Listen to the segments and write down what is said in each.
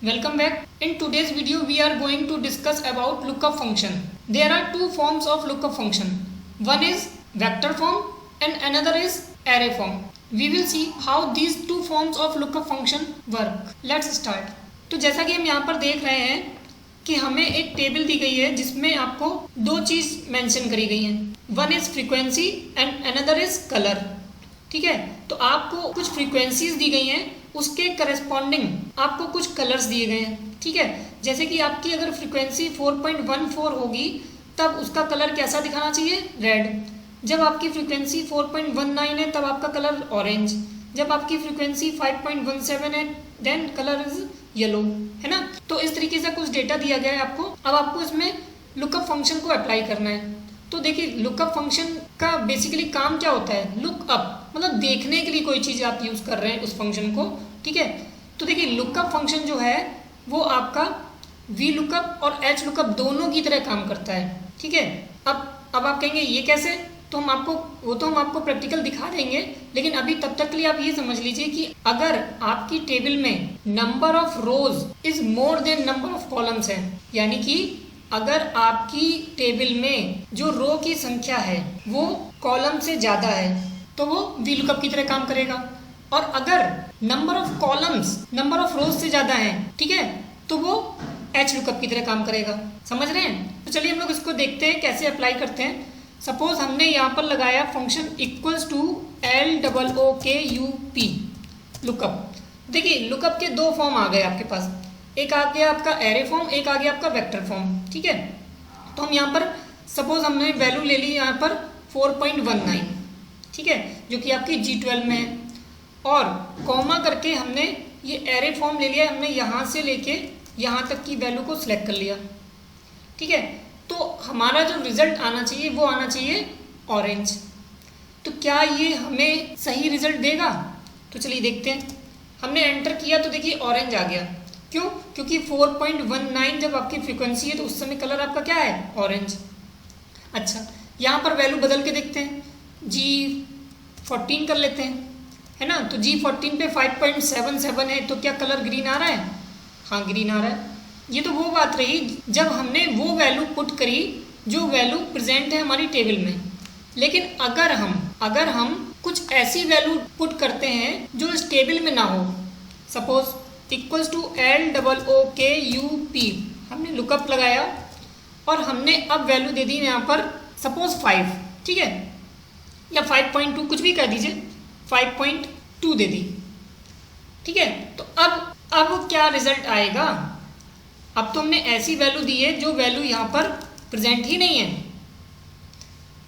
Welcome back. In today's video we are going to discuss about lookup function. There are two forms of lookup function. One is vector form and another is array form. We will see how these two forms of lookup function work. Let's start. तो जैसा कि हम यहाँ पर देख रहे हैं कि हमें एक टेबल दी गई है जिसमें आपको दो चीज़ मेंशन करी गई हैं. One is frequency and another is colour. ठीक है, तो आपको कुछ फ्रीक्वेंसीज दी गई हैं, उसके करस्पॉन्डिंग आपको कुछ कलर्स दिए गए हैं. ठीक है, जैसे कि आपकी अगर फ्रीक्वेंसी 4.14 होगी तब उसका कलर कैसा दिखाना चाहिए? रेड. जब आपकी फ्रीक्वेंसी 4.19 है तब आपका कलर ऑरेंज. जब आपकी फ्रीक्वेंसी 5.17 है देन कलर इज येलो. है ना. तो इस तरीके से कुछ डेटा दिया गया है आपको. अब आपको इसमें लुकअप फंक्शन को अप्लाई करना है. तो देखिए लुकअप फंक्शन का बेसिकली काम क्या होता है? लुक अप, मतलब देखने के लिए कोई चीज़ आप यूज़ कर रहे हैं उस फंक्शन को. ठीक है, तो देखिए लुकअप फंक्शन जो है वो आपका वी लुकअप और एच लुकअप दोनों की तरह काम करता है. ठीक है, अब आप कहेंगे ये कैसे? तो हम आपको प्रैक्टिकल दिखा देंगे, लेकिन अभी तब तक के लिए आप ये समझ लीजिए कि अगर आपकी टेबल में number of rose is more than number of columns है, यानी कि अगर आपकी टेबल में जो रो की संख्या है वो कॉलम से ज़्यादा है तो वो वी लुकअप की तरह काम करेगा. और अगर number of columns number of रोज से ज़्यादा है, ठीक है, तो वो एच लुकअप की तरह काम करेगा. समझ रहे हैं? तो चलिए हम लोग इसको देखते हैं कैसे अप्लाई करते हैं. सपोज हमने यहाँ पर लगाया function equals to LOOKUP lookup. देखिए लुकअप के दो फॉर्म आ गए आपके पास. एक आ गया आपका एरे फॉर्म, एक आ गया आपका वेक्टर फॉर्म. ठीक है, तो हम यहाँ पर सपोज हमने वैल्यू ले ली यहाँ पर 4.19. ठीक है, जो कि आपकी G12 में है, और कॉमा करके हमने ये एरे फॉर्म ले लिया. हमने यहाँ से लेके यहाँ तक की वैल्यू को सिलेक्ट कर लिया. ठीक है, तो हमारा जो रिजल्ट आना चाहिए वो आना चाहिए ऑरेंज. तो क्या ये हमें सही रिजल्ट देगा? तो चलिए देखते हैं. हमने एंटर किया तो देखिए ऑरेंज आ गया. क्यों? क्योंकि 4.19 जब आपकी फ्रीक्वेंसी है तो उस समय कलर आपका क्या है? ऑरेंज. अच्छा, यहाँ पर वैल्यू बदल के देखते हैं. G14 कर लेते हैं, है ना. तो G14 पे 5.77 है तो क्या कलर ग्रीन आ रहा है? हाँ, ग्रीन आ रहा है. ये तो वो बात रही जब हमने वो वैल्यू पुट करी जो वैल्यू प्रेजेंट है हमारी टेबल में. लेकिन अगर हम कुछ ऐसी वैल्यू पुट करते हैं जो इस टेबल में ना हो, सपोज इक्वल्स टू LOOKUP, हमने लुकअप लगाया और हमने अब वैल्यू दे दी यहाँ पर सपोज 5. ठीक है, या 5.2 कुछ भी कह दीजिए, 5.2 दे दी. ठीक है, तो अब क्या रिजल्ट आएगा? अब तो हमने ऐसी वैल्यू दी है जो वैल्यू यहाँ पर प्रेजेंट ही नहीं है.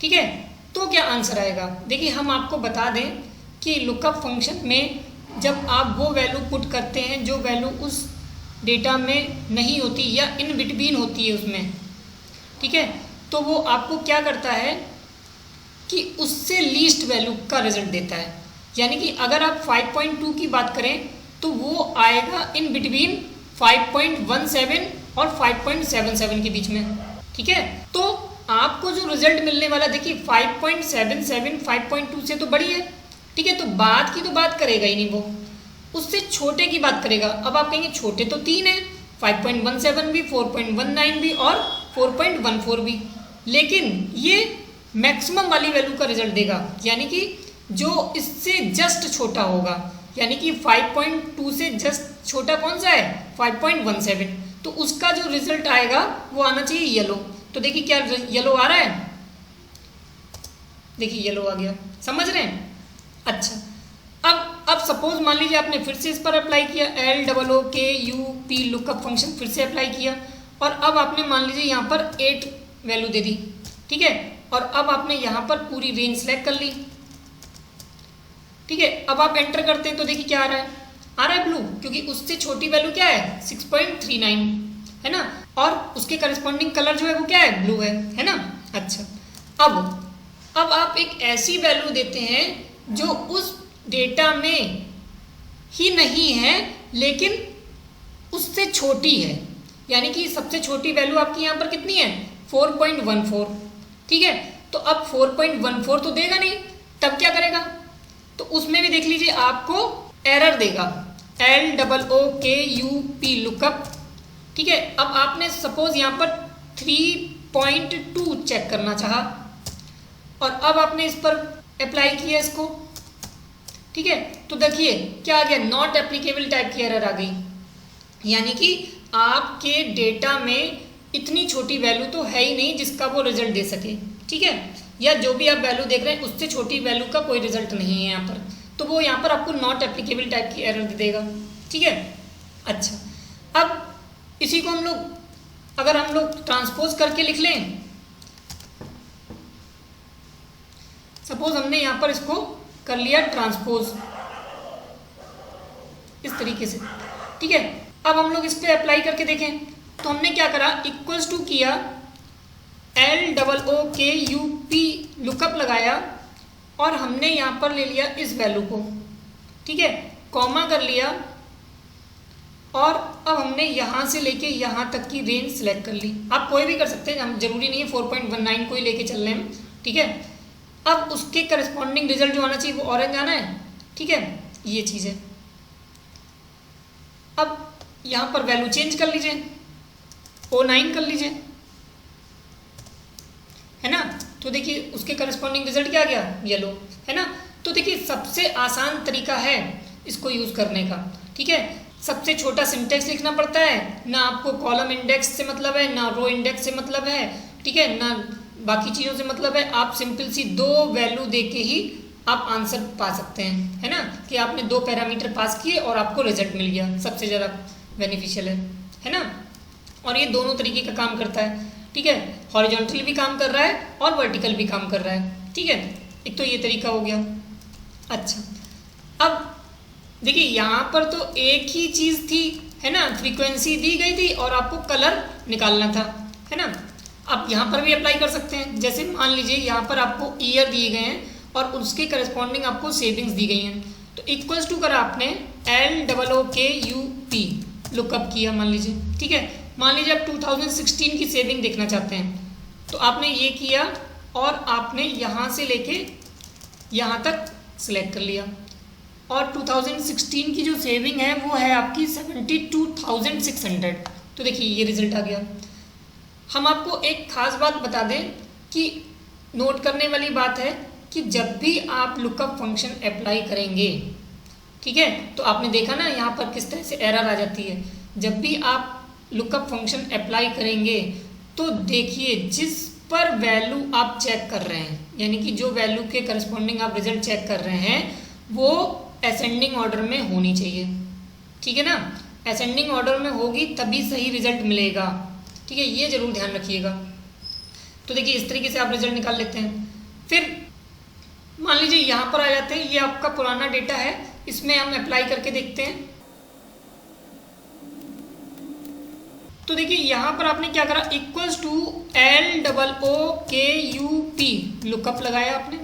ठीक है, तो क्या आंसर आएगा? देखिए हम आपको बता दें कि लुकअप फंक्शन में जब आप वो वैल्यू पुट करते हैं जो वैल्यू उस डेटा में नहीं होती या इन बिटवीन होती है उसमें, ठीक है, तो वो आपको क्या करता है कि उससे लीस्ट वैल्यू का रिजल्ट देता है. यानी कि अगर आप 5.2 की बात करें तो वो आएगा इन बिटवीन 5.17 और 5.77 के बीच में. ठीक है, तो आपको जो रिजल्ट मिलने वाला, देखिए 5.77 5.2 से तो बड़ी है. ठीक है, तो बाद की तो बात करेगा ही नहीं, वो उससे छोटे की बात करेगा. अब आप कहेंगे छोटे तो 3 है, 5.17 भी, 4.19 भी और 4.14 भी, लेकिन ये मैक्सिमम वाली वैल्यू का रिजल्ट देगा. यानी कि जो इससे जस्ट छोटा होगा, यानी कि 5.2 से जस्ट छोटा कौन सा है? 5.17. तो उसका जो रिजल्ट आएगा वो आना चाहिए येलो. तो देखिए क्या येलो आ रहा है? देखिए येलो आ गया. समझ रहे हैं? अच्छा, अब सपोज मान लीजिए आपने फिर से इस पर अप्लाई किया, LOOKUP लुकअप फंक्शन फिर से अप्लाई किया, और अब आपने मान लीजिए यहाँ पर 8 वैल्यू दे दी. ठीक है, और अब आपने यहाँ पर पूरी रेंज सेलेक्ट कर ली. ठीक है, अब आप एंटर करते हैं तो देखिए क्या आ रहा है ब्लू, क्योंकि उससे छोटी वैल्यू क्या है? 6.39, है ना. और उसके करस्पॉन्डिंग कलर जो है वो क्या है? ब्लू है ना. अच्छा, अब आप एक ऐसी वैल्यू देते हैं जो उस डेटा में ही नहीं है लेकिन उससे छोटी है. यानी कि सबसे छोटी वैल्यू आपकी यहाँ पर कितनी है? 4.14. ठीक है, तो अब 4.14 तो देगा नहीं, तब क्या करेगा? तो उसमें भी देख लीजिए आपको एरर देगा. LOOKUP lookup. ठीक है, अब आपने सपोज यहाँ पर 3.2 चेक करना चाहा और अब आपने इस पर अप्लाई किया इसको। ठीक है, तो देखिए क्या आ गया, नॉट एप्लीकेबल टाइप की एरर आ गई, यानी कि आपके डेटा में इतनी छोटी वैल्यू तो है ही नहीं जिसका वो रिजल्ट दे सके। ठीक है, या जो भी आप वैल्यू देख रहे हैं उससे छोटी वैल्यू का कोई रिजल्ट नहीं है यहाँ पर, तो वो यहाँ पर आपको नॉट एप्लीकेबल टाइप की एरर दे देगा। ठीक है, अच्छा, अब इसी को हम लोग अगर हम लोग ट्रांसपोज करके लिख लें, सपोज हमने यहाँ पर इसको कर लिया ट्रांसपोज इस तरीके से। ठीक है, अब हम लोग इस पर अप्लाई करके देखें तो हमने क्या करा, इक्वल्स टू किया, LOOKUP लुकअप लगाया और हमने यहाँ पर ले लिया इस वैल्यू को। ठीक है, कॉमा कर लिया और अब हमने यहाँ से लेके यहाँ तक की रेंज सेलेक्ट कर ली। आप कोई भी कर सकते हैं, हम जरूरी नहीं है 4.19 को ही लेके चल रहे हैं। ठीक है, अब उसके करस्पॉन्डिंग रिजल्ट जो आना चाहिए वो ऑरेंज आना है। ठीक है, ये चीज़ है। अब यहाँ पर वैल्यू चेंज कर लीजिए, 09 कर लीजिए, है ना, तो देखिए उसके करस्पॉन्डिंग रिजल्ट क्या आ गया, येलो, है ना। तो देखिए सबसे आसान तरीका है इसको यूज़ करने का। ठीक है, सबसे छोटा सिंटेक्स लिखना पड़ता है, ना आपको कॉलम इंडेक्स से मतलब है, ना रो इंडेक्स से मतलब है। ठीक है, ना बाकी चीज़ों से मतलब है। आप सिंपल सी 2 वैल्यू दे के ही आप आंसर पा सकते हैं, है ना, कि आपने 2 पैरामीटर पास किए और आपको रिजल्ट मिल गया, सबसे ज़्यादा बेनिफिशियल है ना। और ये दोनों तरीके का काम करता है। ठीक है, हॉरिजॉन्टल भी काम कर रहा है और वर्टिकल भी काम कर रहा है। ठीक है, एक तो ये तरीका हो गया। अच्छा, अब देखिए यहाँ पर तो एक ही चीज़ थी, है ना, फ्रीक्वेंसी दी गई थी और आपको कलर निकालना था, है ना। आप यहाँ पर भी अप्लाई कर सकते हैं, जैसे मान लीजिए यहाँ पर आपको ईयर दिए गए हैं और उसके करस्पॉन्डिंग आपको सेविंग्स दी गई हैं, तो इक्वल्स टू करा आपने LOOKUP लुकअप किया मान लीजिए। ठीक है, मान लीजिए आप 2016 की सेविंग देखना चाहते हैं, तो आपने ये किया और आपने यहाँ से लेके यहाँ तक सिलेक्ट कर लिया और 2016 की जो सेविंग है वो है आपकी 72,600। तो देखिए ये रिजल्ट आ गया। हम आपको एक ख़ास बात बता दें कि नोट करने वाली बात है कि जब भी आप लुकअप फंक्शन अप्लाई करेंगे, ठीक है, तो आपने देखा ना यहाँ पर किस तरह से एरर आ जाती है। जब भी आप लुकअप फंक्शन अप्लाई करेंगे तो देखिए जिस पर वैल्यू आप चेक कर रहे हैं, यानी कि जो वैल्यू के करस्पॉन्डिंग आप रिजल्ट चेक कर रहे हैं वो असेंडिंग ऑर्डर में होनी चाहिए। ठीक है ना, असेंडिंग ऑर्डर में होगी तभी सही रिजल्ट मिलेगा। ठीक है, ये जरूर ध्यान रखिएगा। तो देखिए इस तरीके से आप रिजल्ट निकाल लेते हैं। फिर मान लीजिए यहाँ पर आ जाते हैं, ये आपका पुराना डेटा है, इसमें हम अप्लाई करके देखते हैं। तो देखिए यहाँ पर आपने क्या करा, इक्वल्स टू LOOKUP लुकअप लगाया आपने।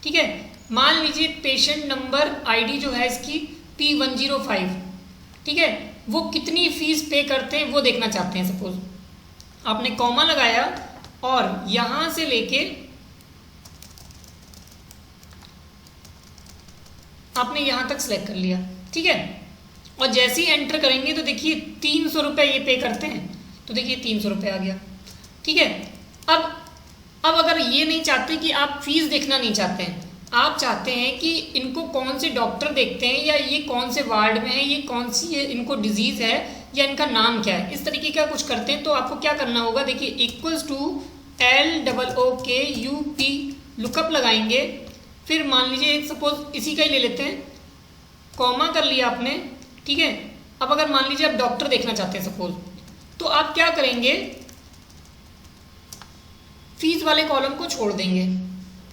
ठीक है, मान लीजिए पेशेंट नंबर आईडी जो है इसकी P105, ठीक है, वो कितनी फीस पे करते हैं वो देखना चाहते हैं। सपोज आपने कॉमा लगाया और यहाँ से लेके आपने यहाँ तक सेलेक्ट कर लिया। ठीक है, और जैसे ही एंटर करेंगे तो देखिए 300 रुपये ये पे करते हैं, तो देखिए 300 रुपये आ गया। ठीक है, अब अगर ये नहीं चाहते कि आप फीस देखना नहीं चाहते हैं, आप चाहते हैं कि इनको कौन से डॉक्टर देखते हैं या ये कौन से वार्ड में है, ये कौन सी है, इनको डिजीज़ है या इनका नाम क्या है, इस तरीके का कुछ करते हैं, तो आपको क्या करना होगा, देखिए इक्वल्स टू LOOKUP लुकअप लगाएंगे। फिर मान लीजिए सपोज इसी का ही ले लेते हैं, कॉमा कर लिया आपने। ठीक है, अब अगर मान लीजिए आप डॉक्टर देखना चाहते हैं सपोज, तो आप क्या करेंगे, फीस वाले कॉलम को छोड़ देंगे।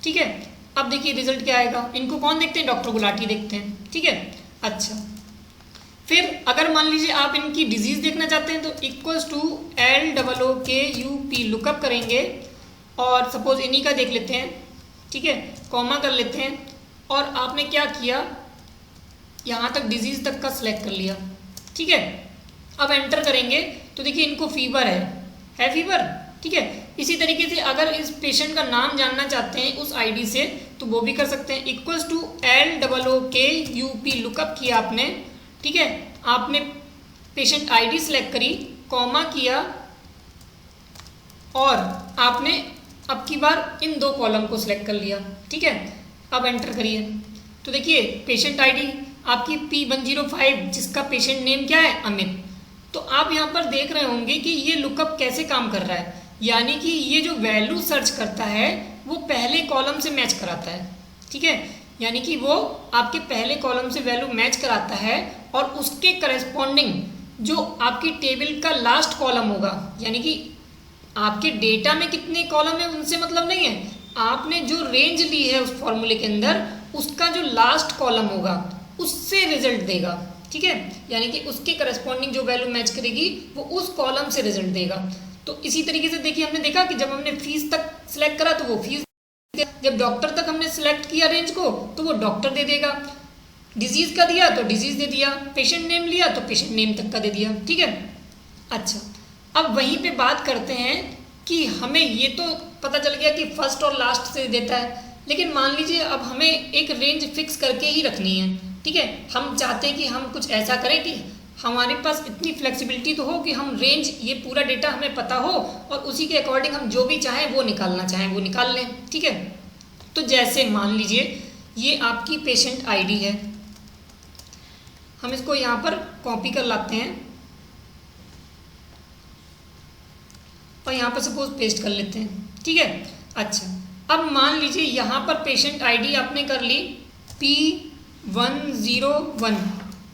ठीक है, अब देखिए रिजल्ट क्या आएगा, इनको कौन देखते हैं, डॉक्टर गुलाटी देखते हैं। ठीक है, अच्छा, फिर अगर मान लीजिए आप इनकी डिजीज़ देखना चाहते हैं तो इक्वल्स टू LOOKUP लुकअप करेंगे और सपोज इन्हीं का देख लेते हैं। ठीक है, कॉमा कर लेते हैं और आपने क्या किया, यहाँ तक डिजीज़ तक का सिलेक्ट कर लिया। ठीक है, अब एंटर करेंगे तो देखिए इनको फीवर है फीवर। ठीक है, इसी तरीके से अगर इस पेशेंट का नाम जानना चाहते हैं उस आईडी से तो वो भी कर सकते हैं। इक्वल्स टू LOOKUP लुकअप किया आपने। ठीक है, आपने पेशेंट आईडी सिलेक्ट करी, कॉमा किया और आपने अब की बार इन दो कॉलम को सिलेक्ट कर लिया। ठीक है, अब एंटर करिए तो देखिए पेशेंट आईडी आपकी P105 जिसका पेशेंट नेम क्या है अमित। तो आप यहाँ पर देख रहे होंगे कि ये लुकअप कैसे काम कर रहा है, यानी कि ये जो वैल्यू सर्च करता है वो पहले कॉलम से मैच कराता है। ठीक है, यानी कि वो आपके पहले कॉलम से वैल्यू मैच कराता है और उसके करस्पॉन्डिंग जो आपकी टेबल का लास्ट कॉलम होगा, यानी कि आपके डेटा में कितने कॉलम है उनसे मतलब नहीं है, आपने जो रेंज ली है उस फॉर्मूले के अंदर उसका जो लास्ट कॉलम होगा उससे रिजल्ट देगा। ठीक है, यानी कि उसके करस्पॉन्डिंग जो वैल्यू मैच करेगी वो उस कॉलम से रिजल्ट देगा। तो इसी तरीके से देखिए हमने देखा कि जब हमने फीस तक सिलेक्ट करा तो वो फीस, जब डॉक्टर तक हमने सिलेक्ट किया रेंज को तो वो डॉक्टर दे देगा, डिजीज का दिया तो डिजीज दे दिया, पेशेंट नेम लिया तो पेशेंट नेम तक का दे दिया। ठीक है, अच्छा अब वहीं पे बात करते हैं कि हमें ये तो पता चल गया कि फर्स्ट और लास्ट से देता है, लेकिन मान लीजिए अब हमें एक रेंज फिक्स करके ही रखनी है। ठीक है, हम चाहते हैं कि हम कुछ ऐसा करें कि हमारे पास इतनी फ्लेक्सिबिलिटी तो हो कि हम रेंज, ये पूरा डेटा हमें पता हो और उसी के अकॉर्डिंग हम जो भी चाहें वो निकालना चाहें वो निकाल लें। ठीक है, तो जैसे मान लीजिए ये आपकी पेशेंट आईडी है, हम इसको यहाँ पर कॉपी कर लाते हैं और यहाँ पर सपोज पेस्ट कर लेते हैं। ठीक है, अच्छा अब मान लीजिए यहाँ पर पेशेंट आईडी आपने कर ली P101,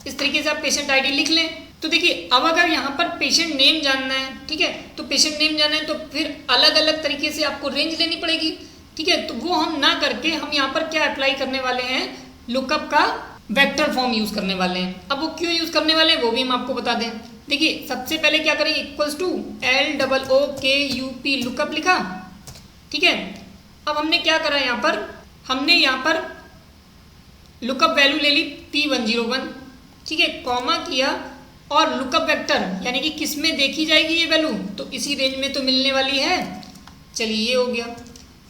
इस तरीके से आप पेशेंट आईडी लिख लें। तो देखिए अब अगर यहाँ पर पेशेंट नेम जानना है, ठीक है, तो पेशेंट नेम जानना है तो फिर अलग अलग तरीके से आपको रेंज लेनी पड़ेगी। ठीक है, तो वो हम ना करके हम यहाँ पर क्या अप्लाई करने वाले हैं, लुकअप का वेक्टर फॉर्म यूज़ करने वाले हैं। अब वो क्यों यूज़ करने वाले हैं वो भी हम आपको बता दें। देखिए सबसे पहले क्या करें, इक्वल्स टू LOOKUP लुकअप लिखा। ठीक है, अब हमने क्या करा, हमने यहाँ पर लुकअप वैल्यू ले ली P101। ठीक है, कॉमा किया और लुकअप वेक्टर यानी कि किस में देखी जाएगी ये वैल्यू, तो इसी रेंज में तो मिलने वाली है। चलिए ये हो गया।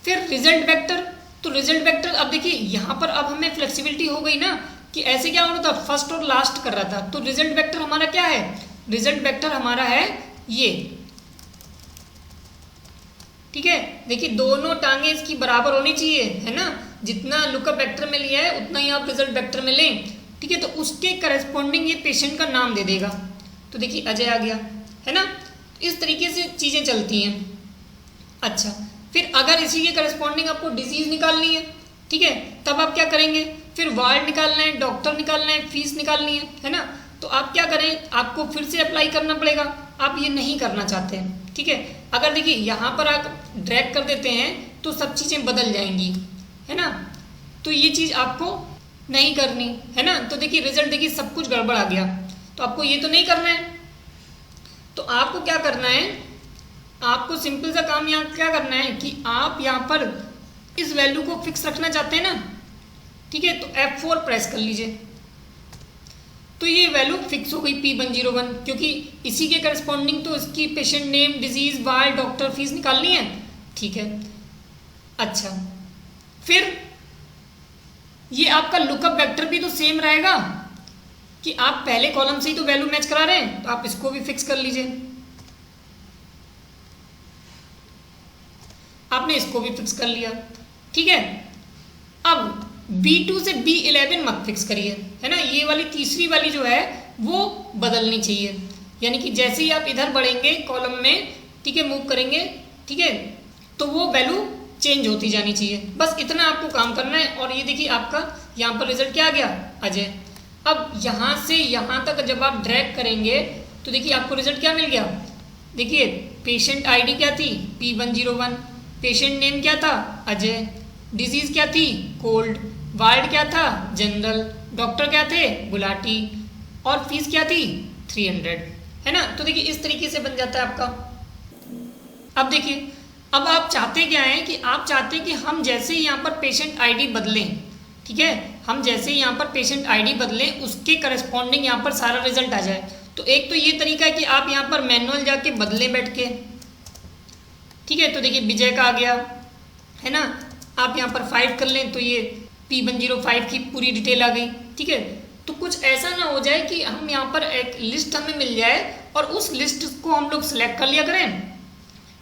फिर रिजल्ट वेक्टर, तो रिजल्ट वेक्टर अब देखिए यहाँ पर अब हमें फ्लेक्सिबिलिटी हो गई ना कि ऐसे क्या हो रहा था, फर्स्ट और लास्ट कर रहा था, तो रिजल्ट वेक्टर हमारा क्या है, रिजल्ट वेक्टर हमारा है ये। ठीक है, देखिए दोनों टांगे इसकी बराबर होनी चाहिए, है ना, जितना लुकअप वेक्टर में लिया है उतना ही आप रिजल्ट वेक्टर में लें। ठीक है, तो उसके करस्पॉन्डिंग ये पेशेंट का नाम दे देगा। तो देखिए अजय आ गया, है ना, इस तरीके से चीज़ें चलती हैं। अच्छा फिर अगर इसी के करस्पॉन्डिंग आपको डिजीज़ निकालनी है, ठीक है, तब आप क्या करेंगे, फिर वार्ड निकालना है, डॉक्टर निकालना है, फीस निकालनी है ना, तो आप क्या करें, आपको फिर से अप्लाई करना पड़ेगा। आप ये नहीं करना चाहते हैं। ठीक है, अगर देखिए यहाँ पर आप ड्रैग कर देते हैं तो सब चीज़ें बदल जाएंगी, है ना, तो ये चीज़ आपको नहीं करनी है ना। तो देखिए रिजल्ट देखिए सब कुछ गड़बड़ आ गया, तो आपको ये तो नहीं करना है। तो आपको क्या करना है, आपको सिंपल सा काम यहाँ क्या करना है कि आप यहाँ पर इस वैल्यू को फिक्स रखना चाहते हैं ना, ठीक है, तो F4 प्रेस कर लीजिए, तो ये वैल्यू फिक्स हो गई P101, क्योंकि इसी के करस्पॉन्डिंग तो इसकी patient name, disease, ward, doctor, fees निकालनी है। ठीक है, अच्छा फिर ये आपका लुकअप वेक्टर भी तो सेम रहेगा कि आप पहले कॉलम से ही तो वैल्यू मैच करा रहे हैं, तो आप इसको भी फिक्स कर लीजिए। आपने इसको भी फिक्स कर लिया। ठीक है, अब B2 से B11 मत फिक्स करिए, है ना, ये वाली तीसरी वाली जो है वो बदलनी चाहिए, यानी कि जैसे ही आप इधर बढ़ेंगे कॉलम में, ठीक है, मूव करेंगे, ठीक है, तो वो वैल्यू चेंज होती जानी चाहिए। बस इतना आपको काम करना है। और ये देखिए आपका यहाँ पर रिजल्ट क्या आ गया, अजय। अब यहाँ से यहाँ तक जब आप ड्रैग करेंगे तो देखिए आपको रिजल्ट क्या मिल गया। देखिए पेशेंट आईडी क्या थी, P101, पेशेंट नेम क्या था, अजय, डिजीज क्या थी, कोल्ड, वार्ड क्या था, जनरल, डॉक्टर क्या थे, गुलाटी, और फीस क्या थी, 300, है ना। तो देखिए इस तरीके से बन जाता है आपका। अब देखिए अब आप चाहते क्या हैं कि आप चाहते हैं कि हम जैसे ही यहाँ पर पेशेंट आईडी बदलें, ठीक है, हम जैसे ही यहाँ पर पेशेंट आईडी बदलें उसके करस्पॉन्डिंग यहाँ पर सारा रिजल्ट आ जाए। तो एक तो ये तरीका है कि आप यहाँ पर मैनुअल जाके बदलें बैठ के, ठीक है, तो देखिए विजय का आ गया, है ना, आप यहाँ पर 5 कर लें तो ये P105 की पूरी डिटेल आ गई। ठीक है, तो कुछ ऐसा ना हो जाए कि हम यहाँ पर एक लिस्ट हमें मिल जाए और उस लिस्ट को हम लोग सिलेक्ट कर लिया करें,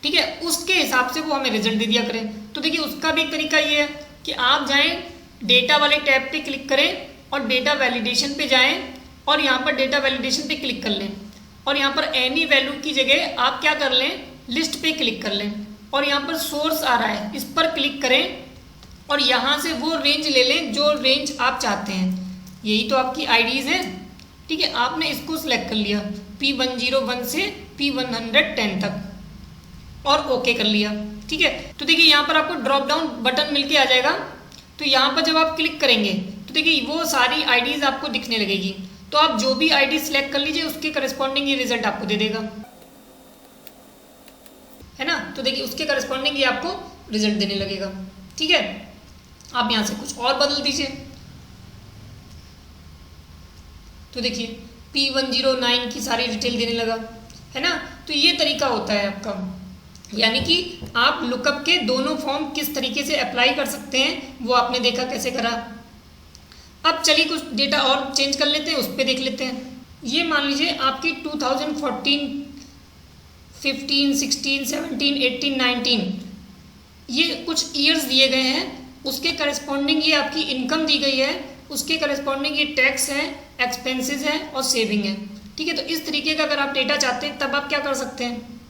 ठीक है, उसके हिसाब से वो हमें रिजल्ट दे दिया करें। तो देखिए उसका भी एक तरीका ये है कि आप जाएं डेटा वाले टैब पे क्लिक करें और डेटा वैलिडेशन पे जाएं और यहाँ पर डेटा वैलिडेशन पे क्लिक कर लें और यहाँ पर एनी वैल्यू की जगह आप क्या कर लें, लिस्ट पे क्लिक कर लें और यहाँ पर सोर्स आ रहा है इस पर क्लिक करें और यहाँ से वो रेंज ले लें जो रेंज आप चाहते हैं। यही तो आपकी आईडीज़ हैं, ठीक है। आपने इसको सिलेक्ट कर लिया P101 से P110 तक और ओके कर लिया, ठीक है। तो देखिए यहाँ पर आपको ड्रॉप डाउन बटन मिल के आ जाएगा। तो यहाँ पर जब आप क्लिक करेंगे तो देखिए वो सारी आईडीज़ आपको दिखने लगेगी। तो आप जो भी आईडी सिलेक्ट कर लीजिए उसके करस्पॉन्डिंग ये रिजल्ट आपको दे देगा, है ना। तो देखिए उसके करस्पॉन्डिंग ये आपको रिजल्ट देने लगेगा, ठीक है। आप यहाँ से कुछ और बदल दीजिए। तो देखिए P109 की सारी डिटेल देने लगा, है ना। तो ये तरीका होता है आपका, यानी कि आप लुकअप के दोनों फॉर्म किस तरीके से अप्लाई कर सकते हैं वो आपने देखा कैसे करा। अब चलिए कुछ डेटा और चेंज कर लेते हैं, उस पर देख लेते हैं। ये मान लीजिए आपकी 2014, 15, 16, 17, 18, 19 ये कुछ ईयर्स दिए गए हैं, उसके करस्पॉन्डिंग ये आपकी इनकम दी गई है, उसके करस्पॉन्डिंग ये टैक्स है, एक्सपेंसेस है और सेविंग है, ठीक है। तो इस तरीके का अगर आप डेटा चाहते हैं तब आप क्या कर सकते हैं।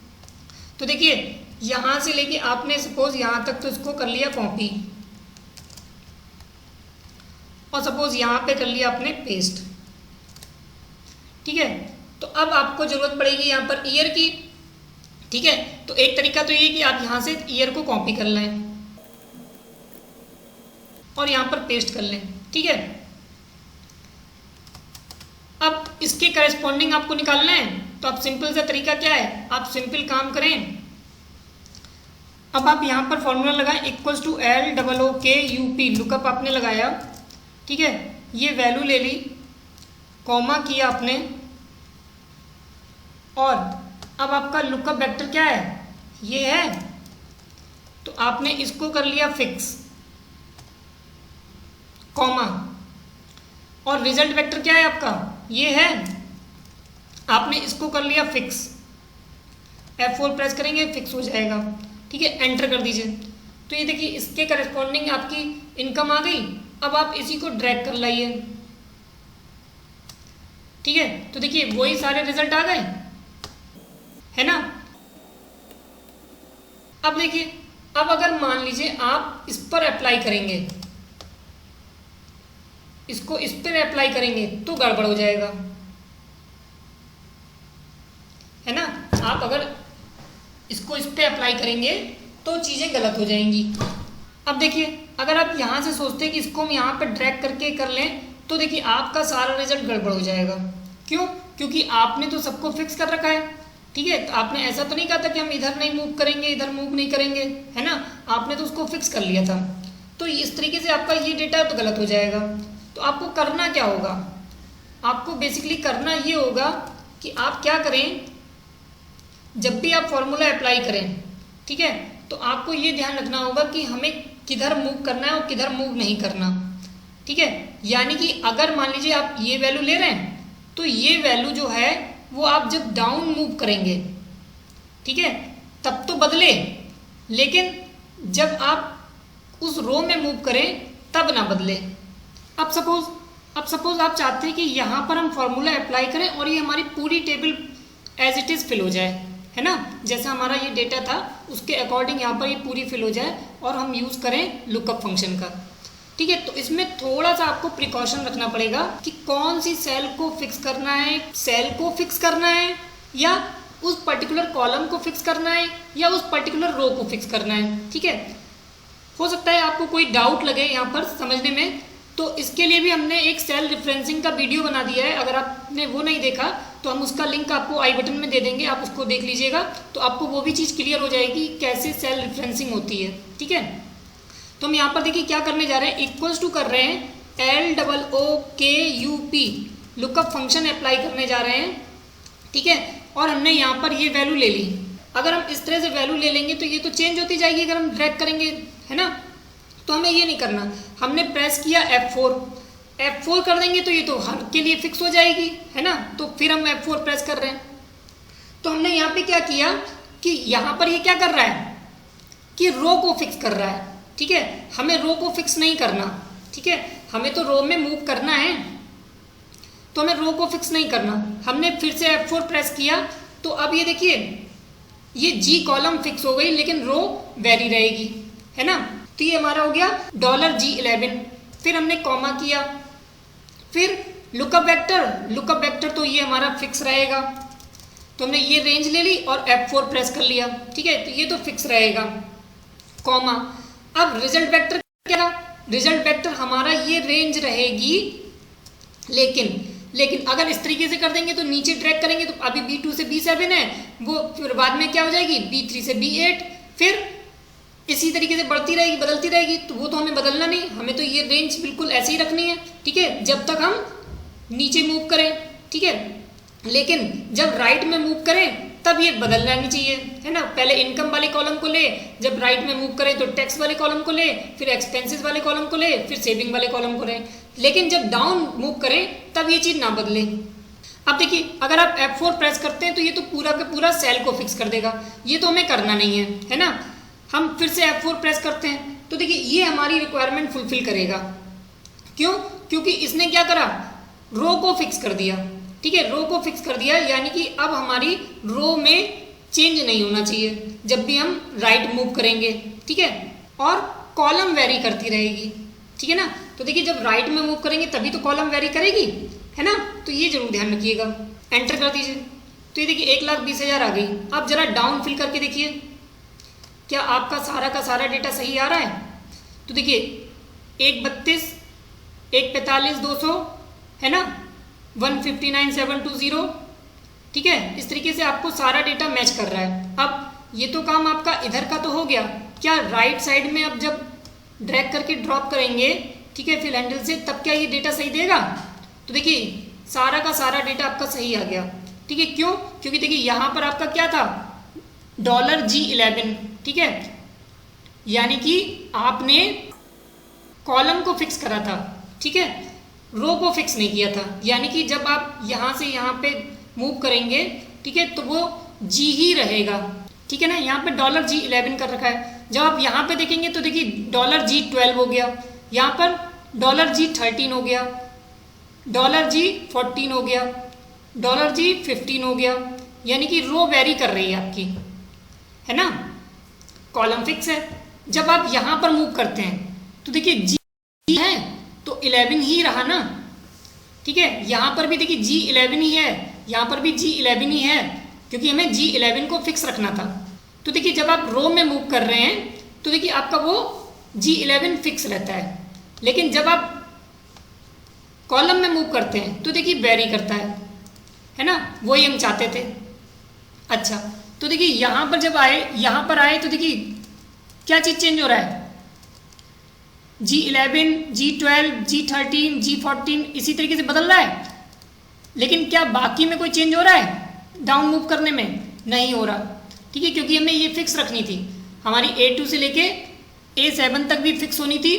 तो देखिए यहाँ से लेके आपने सपोज यहाँ तक तो इसको कर लिया कॉपी और सपोज यहाँ पे कर लिया आपने पेस्ट, ठीक है। तो अब आपको ज़रूरत पड़ेगी यहाँ पर ईयर की, ठीक है। तो एक तरीका तो ये कि आप यहाँ से ईयर को कॉपी कर लें और यहाँ पर पेस्ट कर लें, ठीक है। अब इसके करस्पॉन्डिंग आपको निकालना है तो आप सिंपल सा तरीका क्या है, आप सिंपल काम करें। अब आप यहाँ पर फॉर्मूला लगाएं =LOOKUP, लुकअप आपने लगाया, ठीक है। ये वैल्यू ले ली, कॉमा किया आपने और अब आपका लुकअप वेक्टर क्या है, ये है। तो आपने इसको कर लिया फिक्स, कॉमा, और रिजल्ट वेक्टर क्या है आपका, ये है। आपने इसको कर लिया फिक्स, F4 प्रेस करेंगे फिक्स हो जाएगा, ठीक है। एंटर कर दीजिए। तो ये देखिए इसके करस्पॉन्डिंग आपकी इनकम आ गई। अब आप इसी को ड्रैग कर लाइए, ठीक है। तो देखिए वही सारे रिजल्ट आ गए, है ना। अब देखिए अब अगर मान लीजिए आप इस पर अप्लाई करेंगे, इसको इस पर अप्लाई करेंगे तो गड़बड़ हो जाएगा, है ना। आप अगर इसको इस पर अप्लाई करेंगे तो चीज़ें गलत हो जाएंगी। अब देखिए अगर आप यहाँ से सोचते हैं कि इसको हम यहाँ पर ड्रैग करके कर लें तो देखिए आपका सारा रिजल्ट गड़बड़ हो जाएगा। क्यों? क्योंकि आपने तो सबको फिक्स कर रखा है, ठीक है। तो आपने ऐसा तो नहीं कहा था कि हम इधर नहीं मूव करेंगे, इधर मूव नहीं करेंगे, है ना। आपने तो उसको फिक्स कर लिया था। तो इस तरीके से आपका ये डेटा तो गलत हो जाएगा। तो आपको करना क्या होगा, आपको बेसिकली करना ये होगा कि आप क्या करें, जब भी आप फॉर्मूला अप्लाई करें, ठीक है, तो आपको ये ध्यान रखना होगा कि हमें किधर मूव करना है और किधर मूव नहीं करना, ठीक है। यानी कि अगर मान लीजिए आप ये वैल्यू ले रहे हैं तो ये वैल्यू जो है वो आप जब डाउन मूव करेंगे, ठीक है, तब तो बदले, लेकिन जब आप उस रो में मूव करें तब ना बदले। अब सपोज आप चाहते हैं कि यहाँ पर हम फॉर्मूला अप्लाई करें और ये हमारी पूरी table as it is fill हो जाए, है ना। जैसा हमारा ये डेटा था उसके अकॉर्डिंग यहाँ पर ये पूरी फिल हो जाए और हम यूज़ करें लुकअप फंक्शन का, ठीक है। तो इसमें थोड़ा सा आपको प्रिकॉशन रखना पड़ेगा कि कौन सी सेल को फिक्स करना है, सेल को फिक्स करना है या उस पर्टिकुलर कॉलम को फिक्स करना है या उस पर्टिकुलर रो को फिक्स करना है, ठीक है। हो सकता है आपको कोई डाउट लगे यहाँ पर समझने में, तो इसके लिए भी हमने एक सेल रेफरेंसिंग का वीडियो बना दिया है। अगर आपने वो नहीं देखा तो हम उसका लिंक आपको आई बटन में दे देंगे, आप उसको देख लीजिएगा तो आपको वो भी चीज़ क्लियर हो जाएगी कैसे सेल रेफरेंसिंग होती है, ठीक है। तो हम यहाँ पर देखिए क्या करने जा रहे हैं, इक्वल्स टू कर रहे हैं LOOKUP, लुकअप फंक्शन अप्लाई करने जा रहे हैं, ठीक है। और हमने यहाँ पर ये वैल्यू ले ली। अगर हम इस तरह से वैल्यू ले लेंगे तो ये तो चेंज होती जाएगी अगर हम ड्रैग करेंगे, है ना। तो हमें ये नहीं करना, हमने प्रेस किया F4, F4 कर देंगे तो ये तो हर के लिए फिक्स हो जाएगी, है ना। तो फिर हम F4 प्रेस कर रहे हैं। तो हमने यहाँ पे क्या किया कि यहाँ पर ये क्या कर रहा है कि रो को फिक्स कर रहा है, ठीक है। हमें रो को फिक्स नहीं करना, ठीक है, हमें तो रो में मूव करना है, तो हमें रो को फिक्स नहीं करना। हमने फिर से F4 प्रेस किया तो अब ये देखिए ये G कॉलम फिक्स हो गई लेकिन रो वेरी रहेगी, है ना। तो ये हमारा हो गया $G11। फिर हमने कॉमा किया, फिर लुकअप वेक्टर तो ये हमारा फिक्स रहेगा। तो हमने ये रेंज ले ली और F4 प्रेस कर लिया, ठीक है, तो ये तो फिक्स रहेगा, कॉमा। अब रिजल्ट वेक्टर क्या, रिजल्ट वेक्टर हमारा ये रेंज रहेगी, लेकिन अगर इस तरीके से कर देंगे तो नीचे ड्रैग करेंगे तो अभी B2 से B7 है, वो फिर बाद में क्या हो जाएगी B3 से B8, फिर इसी तरीके से बढ़ती रहेगी, बदलती रहेगी। तो वो तो हमें बदलना नहीं, हमें तो ये रेंज बिल्कुल ऐसे ही रखनी है, ठीक है, जब तक हम नीचे मूव करें, ठीक है। लेकिन जब राइट में मूव करें तब ये बदलना नहीं चाहिए, है ना। पहले इनकम वाले कॉलम को ले, जब राइट में मूव करें तो टैक्स वाले कॉलम को ले, फिर एक्सपेंसेस वाले कॉलम को ले, फिर सेविंग वाले कॉलम को ले। लेकिन जब डाउन मूव करें तब ये चीज़ ना बदले। अब देखिए अगर आप F4 प्रेस करते हैं तो ये तो पूरा का पूरा सेल को फिक्स कर देगा, ये तो हमें करना नहीं है ना। हम फिर से F4 प्रेस करते हैं तो देखिए ये हमारी रिक्वायरमेंट फुलफिल करेगा। क्यों? क्योंकि इसने क्या करा, रो को फिक्स कर दिया, ठीक है, रो को फिक्स कर दिया, यानी कि अब हमारी रो में चेंज नहीं होना चाहिए जब भी हम राइट मूव करेंगे, ठीक है, और कॉलम वेरी करती रहेगी, ठीक है ना। तो देखिए जब राइट में मूव करेंगे तभी तो कॉलम वेरी करेगी, है ना। तो ये जरूर ध्यान रखिएगा। एंटर कर दीजिए तो ये देखिए 1,20,000 आ गई। अब जरा डाउन फिल करके देखिए क्या आपका सारा का सारा डेटा सही आ रहा है। तो देखिए 1,32, 1,45, 200, है ना, 159,720, ठीक है। इस तरीके से आपको सारा डेटा मैच कर रहा है। अब ये तो काम आपका इधर का तो हो गया, क्या राइट साइड में अब जब ड्रैग करके ड्रॉप करेंगे, ठीक है, फिर हैंडल से, तब क्या ये डेटा सही देगा। तो देखिए सारा का सारा डेटा आपका सही आ गया, ठीक है। क्यों? क्योंकि देखिए यहाँ पर आपका क्या था $G11, ठीक है, यानी कि आपने कॉलम को फिक्स करा था, ठीक है, रो को फिक्स नहीं किया था। यानी कि जब आप यहाँ से यहाँ पे मूव करेंगे, ठीक है, तो वो G ही रहेगा, ठीक है ना। यहाँ पे $G11 कर रखा है। जब आप यहाँ पे देखेंगे तो देखिए $G12 हो गया, यहाँ पर $G13 हो गया, $G14 हो गया, $G15 हो गया, यानी कि रो वेरी कर रही है आपकी, है ना, कॉलम फिक्स है। जब आप यहाँ पर मूव करते हैं तो देखिए G है तो 11 ही रहा ना, ठीक है। यहाँ पर भी देखिए G11 ही है, यहाँ पर भी G11 ही है, क्योंकि हमें G11 को फिक्स रखना था। तो देखिए जब आप रो में मूव कर रहे हैं तो देखिए आपका वो G11 फिक्स रहता है, लेकिन जब आप कॉलम में मूव करते हैं तो देखिए वेरी करता है ना, वही हम चाहते थे। अच्छा तो देखिए यहाँ पर जब आए, यहाँ पर आए तो देखिए क्या चीज़ चेंज हो रहा है, G11, G12, G13, G14 इसी तरीके से बदल रहा है। लेकिन क्या बाकी में कोई चेंज हो रहा है डाउन मूव करने में? नहीं हो रहा, ठीक है, क्योंकि हमें ये फिक्स रखनी थी। हमारी A2 से लेके A7 तक भी फिक्स होनी थी,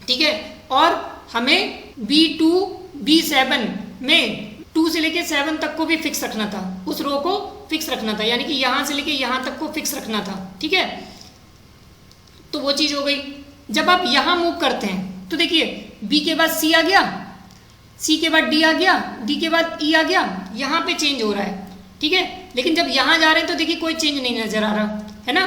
ठीक है, और हमें B2, B7 में 2 से लेके 7 तक को भी फिक्स रखना था, उस रो को फिक्स रखना था, यानी कि यहाँ से लेके यहाँ तक को फिक्स रखना था, ठीक है। तो वो चीज़ हो गई। जब आप यहाँ मूव करते हैं तो देखिए B के बाद C आ गया, C के बाद D आ गया, D के बाद E आ गया, यहाँ पे चेंज हो रहा है, ठीक है। लेकिन जब यहाँ जा रहे हैं तो देखिए कोई चेंज नहीं नजर आ रहा, है ना।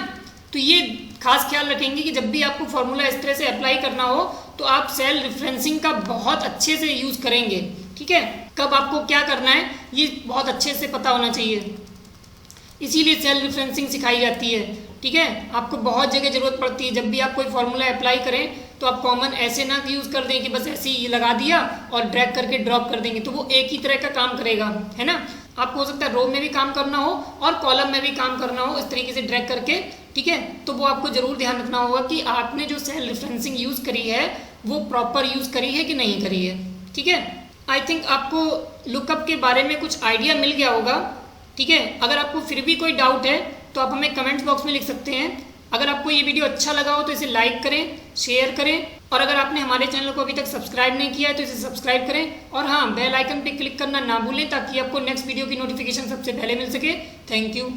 तो ये खास ख्याल रखेंगे कि जब भी आपको फॉर्मूला इस तरह से अप्लाई करना हो तो आप सेल रेफरेंसिंग का बहुत अच्छे से यूज़ करेंगे, ठीक है। कब आपको क्या करना है ये बहुत अच्छे से पता होना चाहिए, इसीलिए सेल रेफरेंसिंग सिखाई जाती है, ठीक है। आपको बहुत जगह ज़रूरत पड़ती है। जब भी आप कोई फॉर्मूला अप्लाई करें तो आप कॉमन ऐसे ना यूज़ कर दें कि बस ऐसे ही लगा दिया और ड्रैग करके ड्रॉप कर देंगे, तो वो एक ही तरह का काम करेगा, है ना। आपको हो सकता है रो में भी काम करना हो और कॉलम में भी काम करना हो इस तरीके से ड्रैग करके, ठीक है। तो वो आपको ज़रूर ध्यान रखना होगा कि आपने जो सेल रेफरेंसिंग यूज़ करी है वो प्रॉपर यूज़ करी है कि नहीं करी है, ठीक है। आई थिंक आपको लुकअप के बारे में कुछ आइडिया मिल गया होगा, ठीक है। अगर आपको फिर भी कोई डाउट है तो आप हमें कमेंट्स बॉक्स में लिख सकते हैं। अगर आपको ये वीडियो अच्छा लगा हो तो इसे लाइक करें, शेयर करें और अगर आपने हमारे चैनल को अभी तक सब्सक्राइब नहीं किया है तो इसे सब्सक्राइब करें और हाँ बेल आइकन पे क्लिक करना ना भूलें ताकि आपको नेक्स्ट वीडियो की नोटिफिकेशन सबसे पहले मिल सके। Thank you.